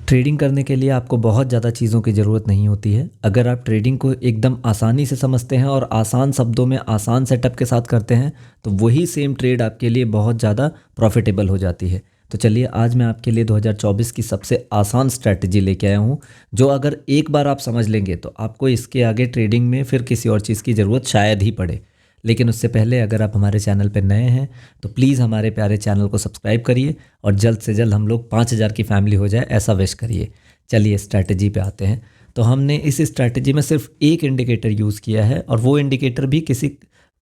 Trading करने के लिए आपको बहुत ज़्यादा चीज़ों की ज़रूरत नहीं होती है। अगर आप ट्रेडिंग को एकदम आसानी से समझते हैं और आसान शब्दों में आसान सेटअप के साथ करते हैं तो वही सेम ट्रेड आपके लिए बहुत ज़्यादा प्रॉफिटेबल हो जाती है। तो चलिए आज मैं आपके लिए 2024 की सबसे आसान स्ट्रैटेजी लेके आया हूँ, जो अगर एक बार आप समझ लेंगे तो आपको इसके आगे ट्रेडिंग में फिर किसी और चीज़ की ज़रूरत शायद ही पड़े। लेकिन उससे पहले अगर आप हमारे चैनल पर नए हैं तो प्लीज़ हमारे प्यारे चैनल को सब्सक्राइब करिए और जल्द से जल्द हम लोग 5,000 की फैमिली हो जाए ऐसा विश करिए। चलिए स्ट्रैटेजी पे आते हैं। तो हमने इस स्ट्रैटेजी में सिर्फ एक इंडिकेटर यूज़ किया है और वो इंडिकेटर भी किसी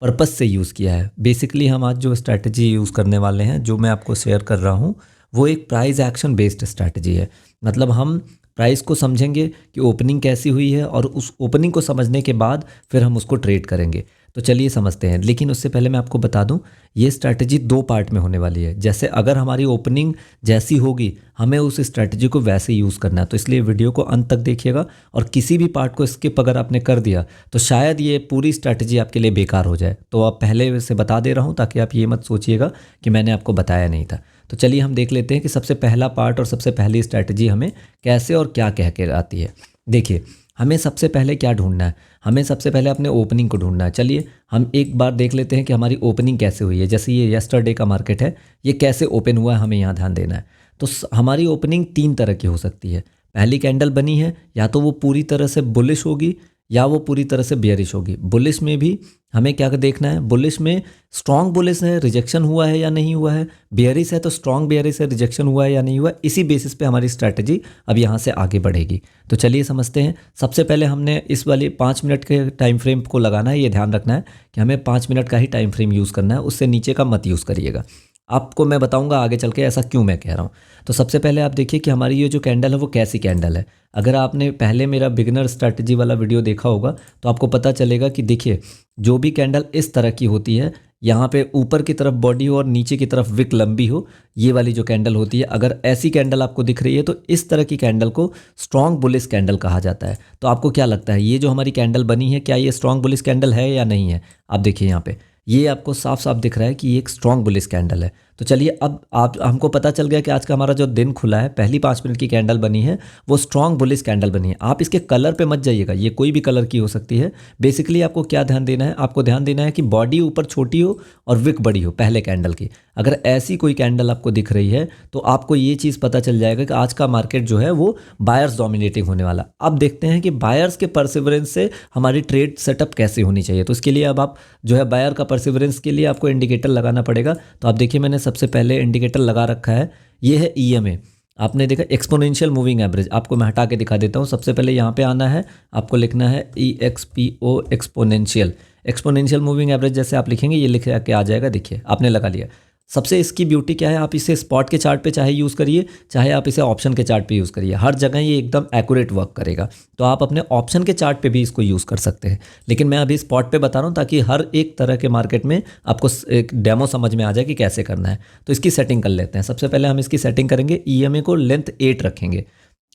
पर्पस से यूज़ किया है। बेसिकली हम आज जो स्ट्रैटेजी यूज़ करने वाले हैं, जो मैं आपको शेयर कर रहा हूँ, वो एक प्राइस एक्शन बेस्ड स्ट्रैटेजी है। मतलब हम प्राइस को समझेंगे कि ओपनिंग कैसी हुई है और उस ओपनिंग को समझने के बाद फिर हम उसको ट्रेड करेंगे। तो चलिए समझते हैं। लेकिन उससे पहले मैं आपको बता दूं, ये स्ट्रैटेजी 2 पार्ट में होने वाली है। जैसे अगर हमारी ओपनिंग जैसी होगी हमें उस स्ट्रैटेजी को वैसे यूज़ करना है। तो इसलिए वीडियो को अंत तक देखिएगा और किसी भी पार्ट को स्किप अगर आपने कर दिया तो शायद ये पूरी स्ट्रैटेजी आपके लिए बेकार हो जाए। तो अब पहले से बता दे रहा हूँ ताकि आप ये मत सोचिएगा कि मैंने आपको बताया नहीं था। तो चलिए हम देख लेते हैं कि सबसे पहला पार्ट और सबसे पहली स्ट्रैटेजी हमें कैसे और क्या कह के आती है। देखिए, हमें सबसे पहले क्या ढूंढना है, हमें सबसे पहले अपने ओपनिंग को ढूंढना है। चलिए हम एक बार देख लेते हैं कि हमारी ओपनिंग कैसे हुई है। जैसे ये यस्टरडे का मार्केट है, ये कैसे ओपन हुआ है हमें यहाँ ध्यान देना है। तो हमारी ओपनिंग 3 तरह की हो सकती है। पहली कैंडल बनी है, या तो वो पूरी तरह से बुलिश होगी या वो पूरी तरह से बियरिश होगी। बुलिश में भी हमें क्या देखना है, बुलिश में स्ट्रॉन्ग बुलिश है, रिजेक्शन हुआ है या नहीं हुआ है। बियरिश है तो स्ट्रॉन्ग बियरिश है, रिजेक्शन हुआ है या नहीं हुआ। इसी बेसिस पे हमारी स्ट्रैटेजी अब यहाँ से आगे बढ़ेगी। तो चलिए समझते हैं। सबसे पहले हमने इस वाली 5 मिनट के टाइम फ्रेम को लगाना है। ये ध्यान रखना है कि हमें 5 मिनट का ही टाइम फ्रेम यूज़ करना है, उससे नीचे का मत यूज़ करिएगा। आपको मैं बताऊंगा आगे चल के ऐसा क्यों मैं कह रहा हूँ। तो सबसे पहले आप देखिए कि हमारी ये जो कैंडल है वो कैसी कैंडल है। अगर आपने पहले मेरा बिगिनर स्ट्रैटेजी वाला वीडियो देखा होगा तो आपको पता चलेगा कि देखिए, जो भी कैंडल इस तरह की होती है, यहाँ पे ऊपर की तरफ बॉडी हो और नीचे की तरफ विक लंबी हो, ये वाली जो कैंडल होती है, अगर ऐसी कैंडल आपको दिख रही है तो इस तरह की कैंडल को स्ट्रॉन्ग बुलिश कैंडल कहा जाता है। तो आपको क्या लगता है, ये जो हमारी कैंडल बनी है क्या ये स्ट्रॉन्ग बुलिश कैंडल है या नहीं है? आप देखिए यहाँ पे ये आपको साफ साफ दिख रहा है कि ये एक स्ट्रॉन्ग बुलिश कैंडल है। तो चलिए अब आप हमको पता चल गया कि आज का हमारा जो दिन खुला है, पहली 5 मिनट की कैंडल बनी है वो स्ट्रॉन्ग बुलिश कैंडल बनी है। आप इसके कलर पे मत जाइएगा, ये कोई भी कलर की हो सकती है। बेसिकली आपको क्या ध्यान देना है, आपको ध्यान देना है कि बॉडी ऊपर छोटी हो और विक बड़ी हो पहले कैंडल की। अगर ऐसी कोई कैंडल आपको दिख रही है तो आपको ये चीज़ पता चल जाएगा कि आज का मार्केट जो है वो बायर्स डोमिनेटिंग होने वाला। अब देखते हैं कि बायर्स के परसिवरेंस से हमारी ट्रेड सेटअप कैसे होनी चाहिए। तो इसके लिए अब आप जो है बायर का परसिवरेंस के लिए आपको इंडिकेटर लगाना पड़ेगा। तो आप देखिए मैंने सबसे पहले इंडिकेटर लगा रखा है, ये है EMA। आपने देखा एक्सपोनेंशियल मूविंग एवरेज, आपको मैं हटा के दिखा देता हूँ। सबसे पहले यहाँ पे आना है, आपको लिखना है EXPO exponential. Exponential moving average जैसे आप लिखेंगे ये लिख के आ जाएगा। देखिए आपने लगा लिया। सबसे इसकी ब्यूटी क्या है, आप इसे स्पॉट के चार्ट पे चाहे यूज़ करिए, चाहे आप इसे ऑप्शन के चार्ट पे यूज़ करिए, हर जगह ये एकदम एक्यूरेट वर्क करेगा। तो आप अपने ऑप्शन के चार्ट पे भी इसको यूज़ कर सकते हैं, लेकिन मैं अभी स्पॉट पे बता रहा हूँ ताकि हर एक तरह के मार्केट में आपको एक डेमो समझ में आ जाए कि कैसे करना है। तो इसकी सेटिंग कर लेते हैं। सबसे पहले हम इसकी सेटिंग करेंगे, EMA को लेंथ 8 रखेंगे।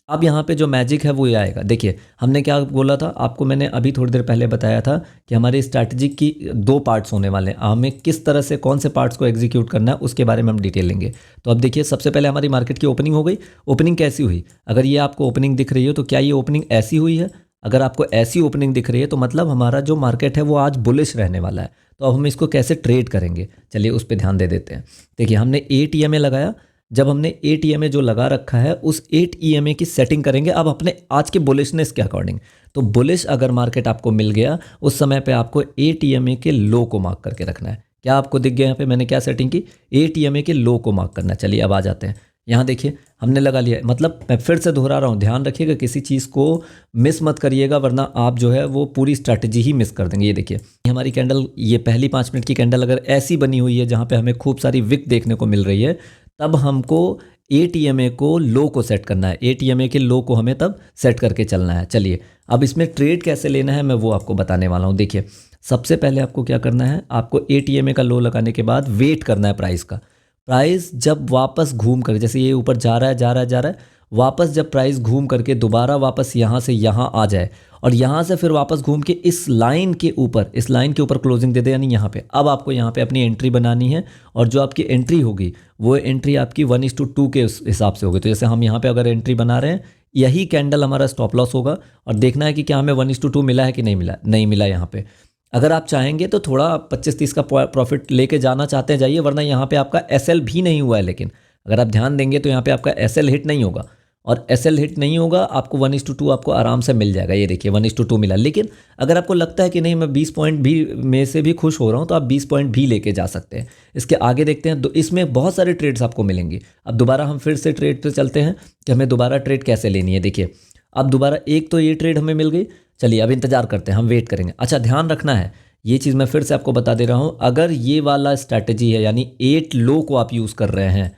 अब यहाँ पे जो मैजिक है वो ये आएगा। देखिए हमने क्या बोला था आपको, मैंने अभी थोड़ी देर पहले बताया था कि हमारी स्ट्रैटेजी की 2 पार्ट्स होने वाले हैं। हमें किस तरह से कौन से पार्ट्स को एग्जीक्यूट करना है उसके बारे में हम डिटेल लेंगे। तो अब देखिए सबसे पहले हमारी मार्केट की ओपनिंग हो गई। ओपनिंग कैसी हुई, अगर ये आपको ओपनिंग दिख रही हो तो क्या ये ओपनिंग ऐसी हुई है? अगर आपको ऐसी ओपनिंग दिख रही है तो मतलब हमारा जो मार्केट है वो आज बुलिश रहने वाला है। तो अब हम इसको कैसे ट्रेड करेंगे, चलिए उस पर ध्यान दे देते हैं। देखिए हमने 8 EMA लगाया। जब हमने 8 EMA जो लगा रखा है उस 8 EMA की सेटिंग करेंगे अब अपने आज के बुलिशनेस के अकॉर्डिंग। तो बुलिश अगर मार्केट आपको मिल गया उस समय पे आपको 8 EMA के लो को मार्क करके रखना है। क्या आपको दिख गया यहाँ पे मैंने क्या सेटिंग की, 8 EMA के लो को मार्क करना है। चलिए अब आ जाते हैं। यहाँ देखिए हमने लगा लिया। मतलब मैं फिर से दोहरा रहा हूँ, ध्यान रखिएगा किसी चीज़ को मिस मत करिएगा वरना आप जो है वो पूरी स्ट्रैटेजी ही मिस कर देंगे। ये देखिए हमारी कैंडल, ये पहली 5 मिनट की कैंडल अगर ऐसी बनी हुई है जहाँ पे हमें खूब सारी विक देखने को मिल रही है, तब हमको 8 EMA को लो को सेट करना है। 8 EMA के लो को हमें तब सेट करके चलना है। चलिए अब इसमें ट्रेड कैसे लेना है मैं वो आपको बताने वाला हूँ। देखिए सबसे पहले आपको क्या करना है, आपको 8 EMA का लो लगाने के बाद वेट करना है प्राइस का। प्राइस जब वापस घूम कर, जैसे ये ऊपर जा रहा है जा रहा है जा रहा है, वापस जब प्राइस घूम करके दोबारा वापस यहाँ से यहाँ आ जाए और यहाँ से फिर वापस घूम के इस लाइन के ऊपर क्लोजिंग दे दे, यानी यहाँ पे अब आपको यहाँ पे अपनी एंट्री बनानी है। और जो आपकी एंट्री होगी वो एंट्री आपकी 1:2 के हिसाब से होगी। तो जैसे हम यहाँ पे अगर एंट्री बना रहे हैं, यही कैंडल हमारा स्टॉप लॉस होगा और देखना है कि क्या हमें 1:2 मिला है कि नहीं मिला यहाँ पे। अगर आप चाहेंगे तो थोड़ा 25-30 का प्रॉफिट लेके जाना चाहते हैं जाइए, वरना यहाँ पे आपका एसएल भी नहीं हुआ है। लेकिन अगर आप ध्यान देंगे तो यहाँ पे आपका एसएल हिट नहीं होगा, और एसएल हिट नहीं होगा, आपको 1:2 आपको आराम से मिल जाएगा। ये देखिए 1:2 मिला। लेकिन अगर आपको लगता है कि नहीं मैं 20 पॉइंट भी में से भी खुश हो रहा हूँ, तो आप 20 पॉइंट भी लेके जा सकते हैं। इसके आगे देखते हैं, तो इसमें बहुत सारे ट्रेड्स आपको मिलेंगे। अब दोबारा हम फिर से ट्रेड पे चलते हैं कि हमें दोबारा ट्रेड कैसे लेनी है। देखिए अब दोबारा एक तो ये ट्रेड हमें मिल गई। चलिए अब इंतजार करते हैं, हम वेट करेंगे। अच्छा ध्यान रखना है, ये चीज़ मैं फिर से आपको बता दे रहा हूँ, अगर ये वाला स्ट्रैटेजी है यानी 8 लो को आप यूज़ कर रहे हैं,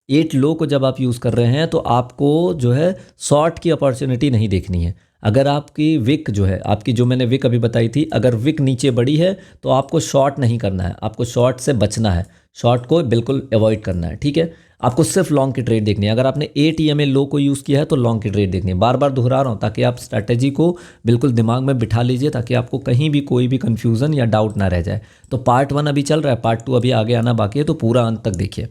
8 लो को जब आप यूज़ कर रहे हैं तो आपको जो है शॉर्ट की अपॉर्चुनिटी नहीं देखनी है। अगर आपकी विक जो है, आपकी जो मैंने विक अभी बताई थी, अगर विक नीचे बढ़ी है तो आपको शॉर्ट नहीं करना है, आपको शॉर्ट से बचना है, शॉर्ट को बिल्कुल अवॉइड करना है। ठीक है, आपको सिर्फ लॉन्ग की ट्रेड देखनी है। अगर आपने 8 EMA लो को यूज़ किया है तो लॉन्ग की ट्रेड देखनी है। बार बार दोहरा रहा हूँ ताकि आप स्ट्रैटेजी को बिल्कुल दिमाग में बिठा लीजिए, ताकि आपको कहीं भी कोई भी कन्फ्यूज़न या डाउट ना रह जाए। तो पार्ट 1 अभी चल रहा है, पार्ट 2 अभी आगे आना बाकी है, तो पूरा अंत तक देखिए।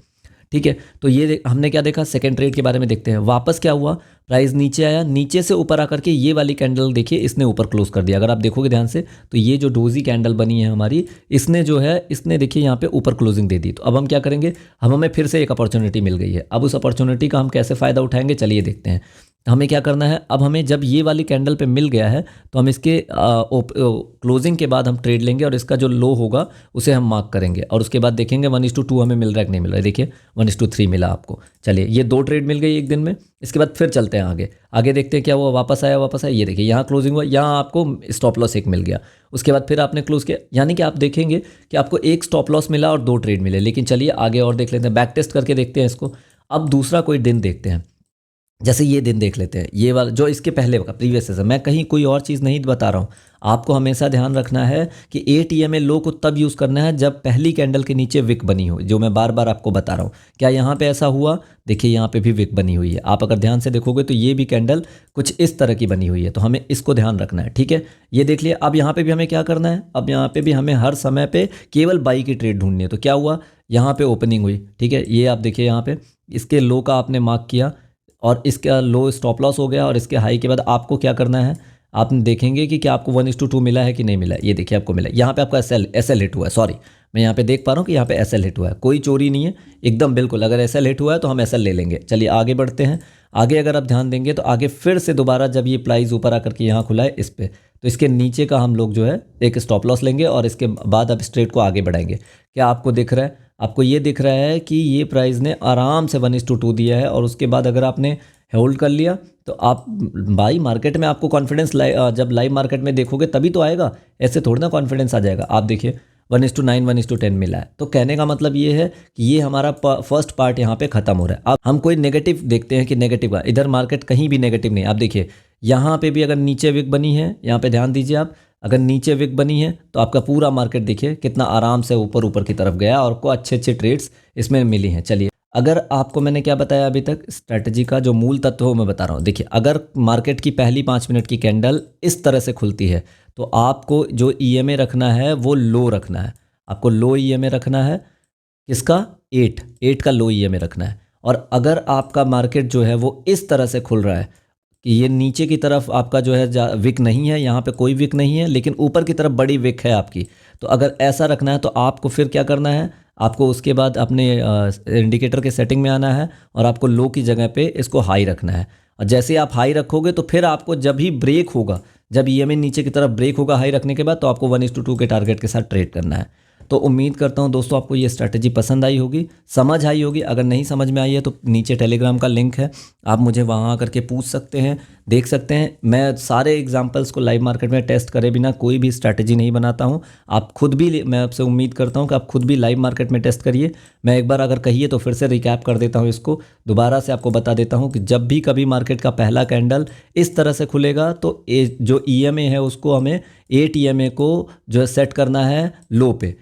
ठीक है, तो ये हमने क्या देखा, सेकंड ट्रेड के बारे में देखते हैं। वापस क्या हुआ, प्राइस नीचे आया, नीचे से ऊपर आकर के ये वाली कैंडल देखिए इसने ऊपर क्लोज कर दिया। अगर आप देखोगे ध्यान से तो ये जो डोजी कैंडल बनी है हमारी, इसने जो है इसने देखिए यहाँ पे ऊपर क्लोजिंग दे दी। तो अब हम क्या करेंगे, हमें फिर से एक अपॉर्चुनिटी मिल गई है। अब उस अपॉर्चुनिटी का हम कैसे फ़ायदा उठाएंगे, चलिए देखते हैं। हमें क्या करना है, अब हमें जब ये वाली कैंडल पे मिल गया है तो हम इसके क्लोजिंग के बाद हम ट्रेड लेंगे और इसका जो लो होगा उसे हम मार्क करेंगे और उसके बाद देखेंगे 1:2 हमें मिल रहा है कि नहीं मिल रहा है। देखिए 1:3 मिला आपको। चलिए ये 2 ट्रेड मिल गई एक दिन में। इसके बाद फिर चलते हैं आगे देखते हैं क्या हुआ। वापस आया, ये देखिए यहाँ क्लोजिंग हुआ, यहाँ आपको स्टॉप लॉस एक मिल गया। उसके बाद फिर आपने क्लोज किया, यानी कि आप देखेंगे कि आपको एक स्टॉप लॉस मिला और 2 ट्रेड मिले। लेकिन चलिए आगे और देख लेते हैं, बैक टेस्ट करके देखते हैं इसको। अब दूसरा कोई दिन देखते हैं, जैसे ये दिन देख लेते हैं, ये वाला जो इसके पहले का प्रीवियस है। मैं कहीं कोई और चीज़ नहीं बता रहा हूँ, आपको हमेशा ध्यान रखना है कि 8 EMA लो को तब यूज़ करना है जब पहली कैंडल के नीचे विक बनी हो, जो मैं बार बार आपको बता रहा हूँ। क्या यहाँ पे ऐसा हुआ, देखिए यहाँ पे भी विक बनी हुई है। आप अगर ध्यान से देखोगे तो ये भी कैंडल कुछ इस तरह की बनी हुई है, तो हमें इसको ध्यान रखना है। ठीक है, ये देख लिया। अब यहाँ पे भी हमें क्या करना है, अब यहाँ पे भी हमें हर समय पे केवल बाई की ट्रेड ढूंढनी है। तो क्या हुआ, यहाँ पे ओपनिंग हुई। ठीक है, ये आप देखिए यहाँ पे इसके लो का आपने मार्क किया और इसका लो स्टॉप लॉस हो गया, और इसके हाई के बाद आपको क्या करना है, आप देखेंगे कि क्या आपको 1:2 मिला है कि नहीं मिला है। ये देखिए आपको मिला, यहाँ पे आपका एसएल हिट हुआ है। सॉरी, मैं यहाँ पे देख पा रहा हूँ कि यहाँ पे एसएल हिट हुआ है, कोई चोरी नहीं है एकदम बिल्कुल। अगर एसएल हिट हुआ है तो हम एसएल ले लेंगे। चलिए आगे बढ़ते हैं। आगे अगर आप ध्यान देंगे तो आगे फिर से दोबारा जब ये प्राइस ऊपर आकर के यहाँ खुला है इस पर, तो इसके नीचे का हम लोग जो है एक स्टॉप लॉस लेंगे और इसके बाद अब स्ट्रेट को आगे बढ़ाएंगे। क्या आपको दिख रहा है, आपको ये दिख रहा है कि ये प्राइस ने आराम से 1:2 दिया है, और उसके बाद अगर आपने होल्ड कर लिया तो आप भाई मार्केट में आपको कॉन्फिडेंस जब लाइव मार्केट में देखोगे तभी तो आएगा, ऐसे थोड़ी ना कॉन्फिडेंस आ जाएगा। आप देखिए 1:9 1:10 मिला है। तो कहने का मतलब ये है कि ये हमारा फर्स्ट पार्ट यहाँ पे खत्म हो रहा है। अब हम कोई नेगेटिव देखते हैं कि नेगेटिव का, इधर मार्केट कहीं भी नेगेटिव नहीं। आप देखिए यहाँ पे भी अगर नीचे विक बनी है, यहाँ पे ध्यान दीजिए आप, अगर नीचे विक बनी है तो आपका पूरा मार्केट देखिए कितना आराम से ऊपर की तरफ गया और आपको अच्छे ट्रेड्स इसमें मिली हैं। चलिए अगर आपको मैंने क्या बताया अभी तक, स्ट्रैटेजी का जो मूल तत्व हो मैं बता रहा हूँ। देखिए अगर मार्केट की पहली 5 मिनट की कैंडल इस तरह से खुलती है तो आपको जो EMA रखना है वो लो रखना है। आपको लो EMA रखना है, किसका, 8 का लो EMA रखना है। और अगर आपका मार्केट जो है वो इस तरह से खुल रहा है कि ये नीचे की तरफ आपका जो है विक नहीं है, यहाँ पे कोई विक नहीं है, लेकिन ऊपर की तरफ बड़ी विक है आपकी, तो अगर ऐसा रखना है तो आपको फिर क्या करना है, आपको उसके बाद अपने इंडिकेटर के सेटिंग में आना है और आपको लो की जगह पे इसको हाई रखना है। और जैसे आप हाई रखोगे तो फिर आपको जब भी ब्रेक होगा, जब EMA नीचे की तरफ ब्रेक होगा हाई रखने के बाद, तो आपको 1:2 के टारगेट के साथ ट्रेड करना है। तो उम्मीद करता हूं दोस्तों आपको ये स्ट्रैटेजी पसंद आई होगी, समझ आई होगी। अगर नहीं समझ में आई है तो नीचे टेलीग्राम का लिंक है, आप मुझे वहां आकर के पूछ सकते हैं, देख सकते हैं। मैं सारे एग्जांपल्स को लाइव मार्केट में टेस्ट करे बिना कोई भी स्ट्रैटेजी नहीं बनाता हूं। आप खुद भी, मैं आपसे उम्मीद करता हूं कि आप खुद भी लाइव मार्केट में टेस्ट करिए। मैं एक बार अगर कहिए तो फिर से रिकैप कर देता हूँ, इसको दोबारा से आपको बता देता हूँ कि जब भी कभी मार्केट का पहला कैंडल इस तरह से खुलेगा तो जो EMA है उसको हमें 8 EMA को जो है सेट करना है लो पे।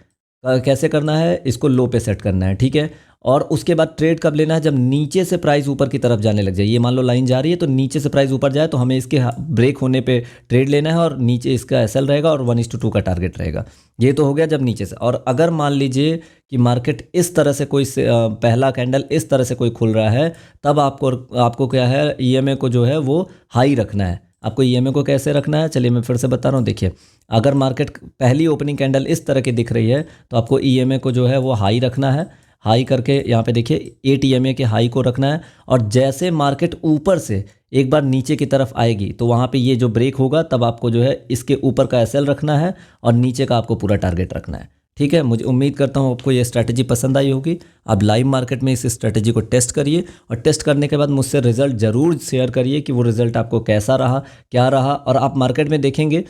कैसे करना है, इसको लो पे सेट करना है, ठीक है। और उसके बाद ट्रेड कब लेना है, जब नीचे से प्राइस ऊपर की तरफ जाने लग जाए। ये मान लो लाइन जा रही है तो नीचे से प्राइस ऊपर जाए तो हमें इसके ब्रेक होने पे ट्रेड लेना है, और नीचे इसका एसएल रहेगा और 1:2 का टारगेट रहेगा। ये तो हो गया जब नीचे से। और अगर मान लीजिए कि मार्केट इस तरह से कोई पहला कैंडल इस तरह से कोई खुल रहा है, तब आपको क्या है, ईएमए को जो है वो हाई रखना है। आपको ईएमए को कैसे रखना है, चलिए मैं फिर से बता रहा हूँ। देखिए, अगर मार्केट पहली ओपनिंग कैंडल इस तरह की दिख रही है तो आपको ईएमए को जो है वो हाई रखना है। हाई करके यहाँ पे देखिए 8 ईएमए के हाई को रखना है, और जैसे मार्केट ऊपर से एक बार नीचे की तरफ आएगी तो वहाँ पे ये जो ब्रेक होगा तब आपको जो है इसके ऊपर का एसएल रखना है और नीचे का आपको पूरा टारगेट रखना है। ठीक है, मुझे उम्मीद करता हूँ आपको ये स्ट्रैटेजी पसंद आई होगी। आप लाइव मार्केट में इस स्ट्रैटेजी को टेस्ट करिए, और टेस्ट करने के बाद मुझसे रिजल्ट ज़रूर शेयर करिए कि वो रिजल्ट आपको कैसा रहा, क्या रहा। और आप मार्केट में देखेंगे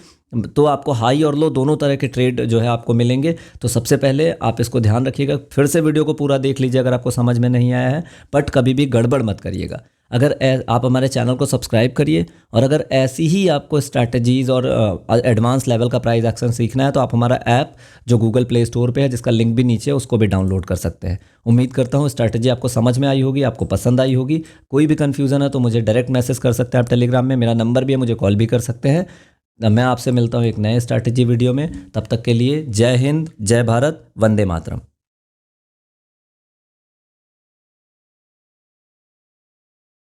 तो आपको हाई और लो दोनों तरह के ट्रेड जो है आपको मिलेंगे। तो सबसे पहले आप इसको ध्यान रखिएगा, फिर से वीडियो को पूरा देख लीजिए अगर आपको समझ में नहीं आया है, बट कभी भी गड़बड़ मत करिएगा। अगर आप हमारे चैनल को सब्सक्राइब करिए, और अगर ऐसी ही आपको स्ट्रैटेजीज़ और एडवांस लेवल का प्राइस एक्शन सीखना है तो आप हमारा ऐप जो गूगल प्ले स्टोर पे है, जिसका लिंक भी नीचे है, उसको भी डाउनलोड कर सकते हैं। उम्मीद करता हूँ स्ट्रैटेजी आपको समझ में आई होगी, आपको पसंद आई होगी। कोई भी कन्फ्यूज़न है तो मुझे डायरेक्ट मैसेज कर सकते हैं आप टेलीग्राम में, मेरा नंबर भी है, मुझे कॉल भी कर सकते हैं। मैं आपसे मिलता हूँ एक नए स्ट्रैटेजी वीडियो में, तब तक के लिए जय हिंद, जय भारत, वंदे मातरम।